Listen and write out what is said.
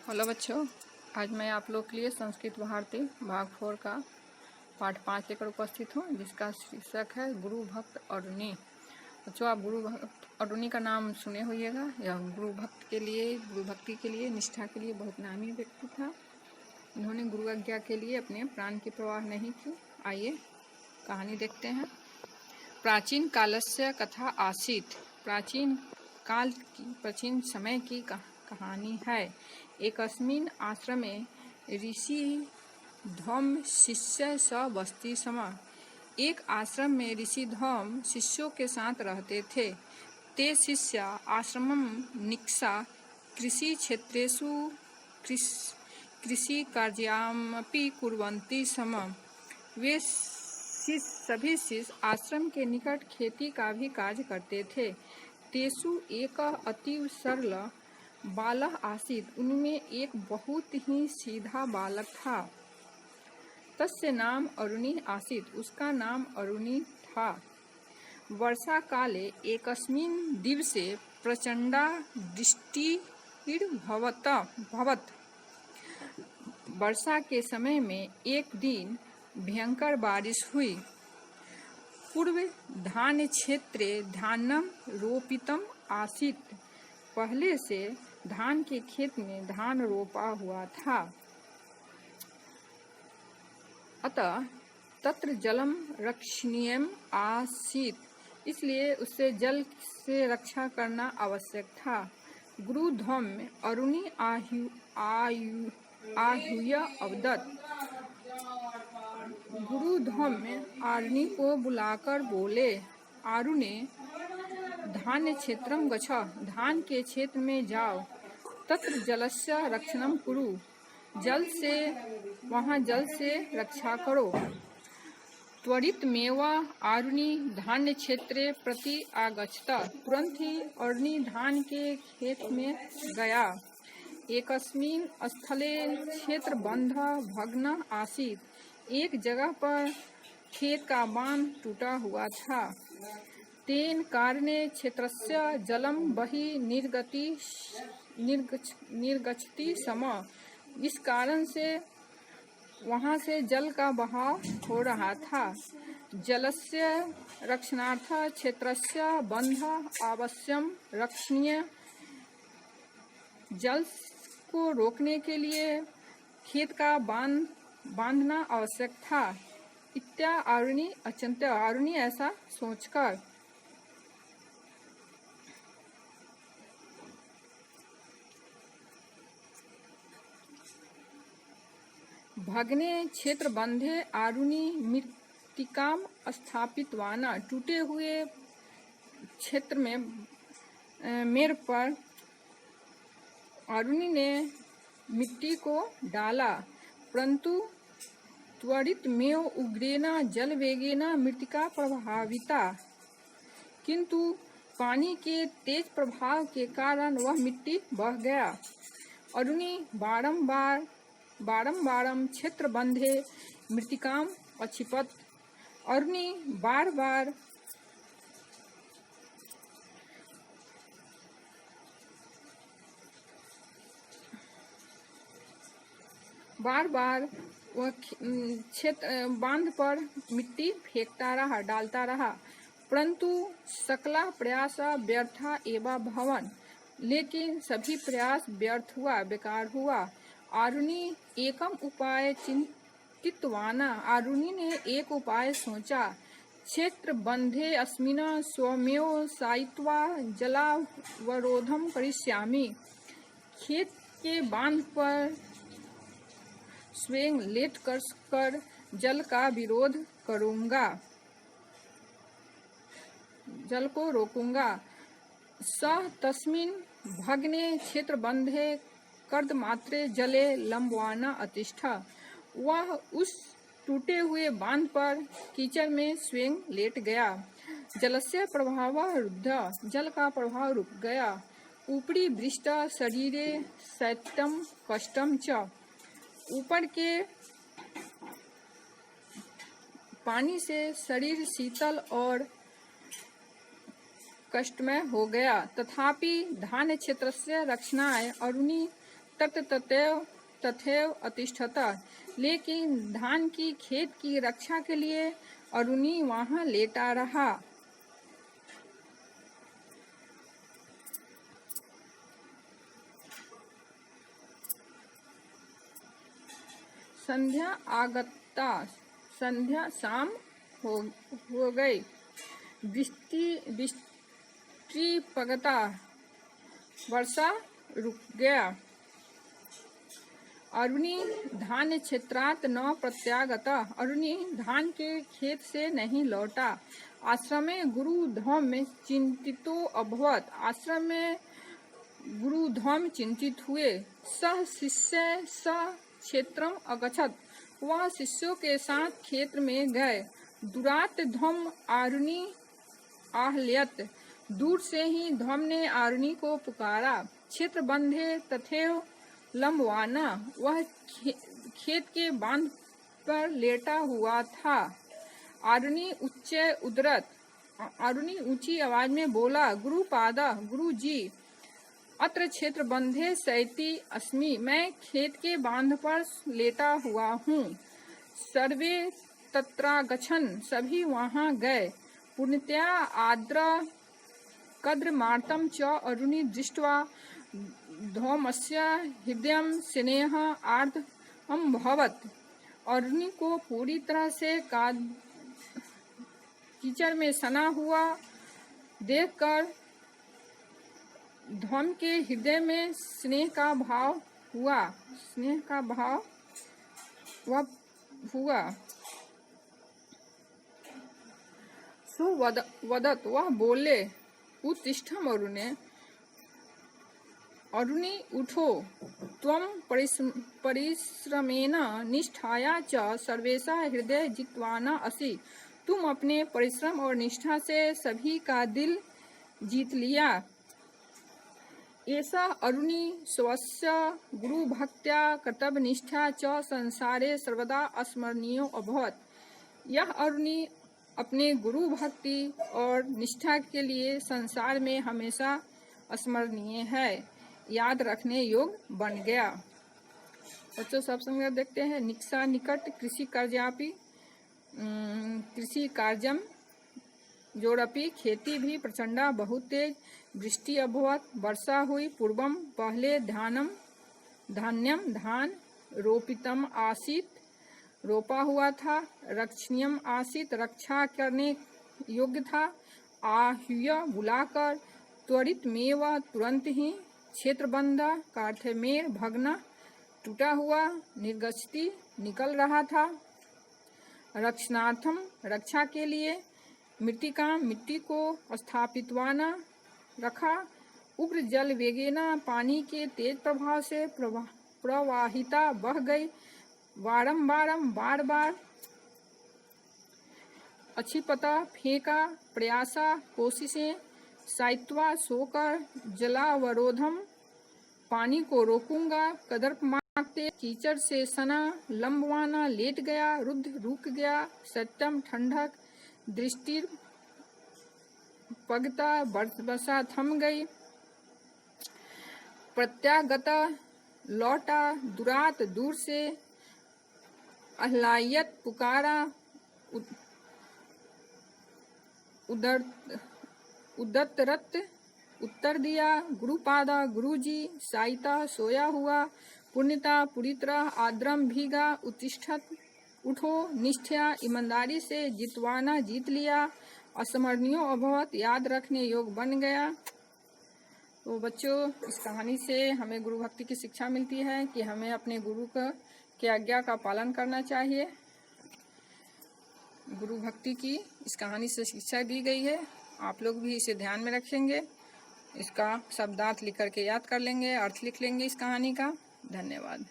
Hello बच्चों, आज मैं आप लोग के लिए संस्कृत भारती भाग 4 का पाठ 5 लेकर उपस्थित हूँ, जिसका शीर्षक है गुरु भक्त अरुणी। बच्चों, आप गुरु भक्त अरुणी का नाम सुने होइएगा। यह गुरु भक्ति के लिए, निष्ठा के लिए बहुत नामी व्यक्ति था। इन्होंने गुरु आज्ञा के लिए अपने प्राण की परवाह नहीं की। आइए कहानी देखते हैं। प्राचीन कालस्य कथा आसीत। प्राचीन समय की कहानी है। एकस्मिन् आश्रमे ऋषि धौम शिष्य स बस्ती सम। एक आश्रम में ऋषि धौम शिष्यों के साथ रहते थे। ते शिष्या आश्रमं निक्षा कृषि क्षेत्रेषु कृषि कार्यामपि कुर्वन्ति सम। वे सभी शिष्य आश्रम के निकट खेती का भी कार्य करते थे। तेषु एक अतीव सरल बालक आसीत। उनमें एक बहुत ही सीधा बालक था। तस्य नाम अरुणी आसीत। उसका नाम अरुणी था। वर्षा काले एकस्मिन् दिवसे प्रचंडा वृष्टिर्भवत्। वर्षा के समय में एक दिन भयंकर बारिश हुई। पूर्व धान क्षेत्रे धान्यं रोपितम् आसीत्। पहले से धान के खेत में धान रोपा हुआ था। अतः तत्र जलम रक्षणीयम आसीत्। इसलिए उससे जल से रक्षा करना आवश्यक था। गुरु धौम्य अरुणी आहूय अवदत्। गुरु धौम्य अरुणी को बुलाकर बोले, आरुणे धान्य क्षेत्रम गच्छ। धान के क्षेत्र में जाओ। तत्र जलस्य रक्षणं कुरु। वहाँ जल से रक्षा करो। त्वरितमेव अरुणी धान्य क्षेत्रे प्रति आगच्छत। तुरंत ही अरुणी धान के खेत में गया। एकस्मिन् स्थले क्षेत्र बंध भग्न आसीत्। एक जगह पर खेत का बांध टूटा हुआ था। तेन कारणे क्षेत्रस्य जलम बहि निर्गच्छति स्म। इस कारण से वहां से जल का बहाव हो रहा था। जलस्य रक्षणार्थ क्षेत्रस्य बंध अवश्यम रक्षणीय। जल को रोकने के लिए खेत का बांधना आवश्यक था। इत्या अरुणी ऐसा सोचकर भग्ने क्षेत्र बंधे आरुणी मृत्तिकाम स्थापितवान। टूटे हुए क्षेत्र में मेर पर आरुणी ने मिट्टी को डाला। परंतु त्वरित में उग्रेण जल वेगेन मृत्तिका प्रभाविता। किंतु पानी के तेज प्रभाव के कारण वह मिट्टी बह गया। अरुणी बारंबार क्षेत्र बंधे मृत्तिकाम अक्षिपत। अरुणी बार बार वह क्षेत्र बांध पर मिट्टी डालता रहा। परंतु सकला प्रयास व्यर्था एवं भवन। लेकिन सभी प्रयास व्यर्थ हुआ, बेकार हुआ। आरुणी एकम उपाय चिंतितवाना। आरुणी ने एक उपाय सोचा। क्षेत्र बंधे अस्मिन स्वमेव सायित्वा जलावरोधम करिष्यामि। खेत के बांध पर स्वयं लेट कर जल का विरोध करूंगा, जल को रोकूंगा। सह तस्मिन् भग्ने क्षेत्र बंधे कर्दमात्रे जले लंबवान अतिष्ठ। वह उस टूटे हुए बांध पर कीचड़ में स्वयं लेट गया। जलस्य प्रभाव रुद्ध। जल का प्रभाव रुक गया। ऊपरी वृष्ट शरीरे शैत्यम कष्टम च। ऊपर के पानी से शरीर शीतल और कष्टमय हो गया। तथापि धान्य क्षेत्र से रक्षणाय अरुणी तथैव तथैव अतिष्ठत। लेकिन धान की खेत की रक्षा के लिए अरुणी वहां लेटा रहा। संध्या आगता, संध्या शाम हो गई। वृष्टि पगता, वर्षा रुक गया। अरुणी धान्य क्षेत्रात् न प्रत्यागत। अरुणी धान के खेत से नहीं लौटा। आश्रमे गुरु धौम्य चिंतितो अभवत्। आश्रम में गुरु धौम्य चिंतित हुए। सह शिष्य स क्षेत्रम अगच्छत्। वह शिष्यों के साथ खेत में गए। दुरात धौम आरुणि आहल्यत। दूर से ही धौम ने आरुणि को पुकारा। क्षेत्र बंधे तथैव लंबवाना। वह खेत के बांध पर लेटा हुआ था। आरुणि उच्च उदरत। आरुणि ऊंची आवाज में बोला, गुरुपादा, गुरु जी, अत्र क्षेत्र बंधे शयति अस्मि। मैं खेत के बांध पर लेटा हुआ हूँ। सर्वे तत्रागच्छन्। सभी वहां गए। पुण्यतया आर्द्र कद्रमार्तम च अरुणि दृष्ट्वा धौमस्य हृदयं स्नेह आर्द्रम् भवत्। अरुणि को पूरी तरह से कीचड़ में सना हुआ देखकर धौम के हृदय में स्नेह का भाव हुआ। सुवदत, वह बोले, उत्तिष्ठम् अरुणे, उठो। त्वं परिश्रमेण निष्ठया च सर्वेषां हृदय जितवाना असि। तुम अपने परिश्रम और निष्ठा से सभी का दिल जीत लिया। एषा अरुणि स्वस्य गुरुभक्त्या कर्तव्यनिष्ठया च संसारे सर्वदा स्मरणीयो अभवत्। यह अरुणि अपने गुरु भक्ति और निष्ठा के लिए संसार में हमेशा स्मरणीय है, याद रखने योग्य बन गया। बच्चों सब संग देखते हैं। निक्षा निकट कृषि कार्यापि कृषि कार्यम जोड़पी। खेती भी प्रचंडा बहुत तेज। वृष्टि अभवत, वर्षा हुई। पूर्वम पहले धान्यम धान रोपितम आसीत, रोपा हुआ था। रक्षणीयम आसीत, रक्षा करने योग्य था। आह्य, बुलाकर। त्वरित मेव, तुरंत ही। क्षेत्रबंध का अर्थ में भगना, टूटा हुआ। निर्गछति, निकल रहा था। रक्षणार्थम, रक्षा के लिए। मृत्तिका, मिट्टी को। स्थापितवाना, रखा। उग्र जल वेगेना, पानी के तेज प्रभाव से प्रवाहिता, बह गई। वारंबारम, बार बार। अक्षिपता, फेंका। प्रयासा, कोशिशें। साइत्वा, सोकर। जलावरोधम, पानी को रोकूंगा। कदर्प, मांगते। कीचड़ से सना। लंबवाना, लेट गया। रुद्ध, रुक गया। सत्यम, ठंडक। दृष्टि, पगता, वर्षा थम गई। प्रत्यागता, लौटा। दुरात, दूर से। अह्लायत, पुकारा। उदत्तरत, उत्तर दिया। गुरुपादा, गुरुजी। साइता, सोया हुआ। पुण्यता, पूरी तरह। आर्द्रम, भीगा। उत्तिष्ठत, उठो। निष्ठया, ईमानदारी से। जितवाना, जीत लिया। अस्मरणीयो अभवत, याद रखने योग्य बन गया। तो बच्चों, इस कहानी से हमें गुरु भक्ति की शिक्षा मिलती है कि हमें अपने गुरु की आज्ञा का पालन करना चाहिए। गुरु भक्ति की इस कहानी से शिक्षा दी गई है। आप लोग भी इसे ध्यान में रखेंगे। इसका शब्दार्थ लिख करके याद कर लेंगे, अर्थ लिख लेंगे इस कहानी का। धन्यवाद।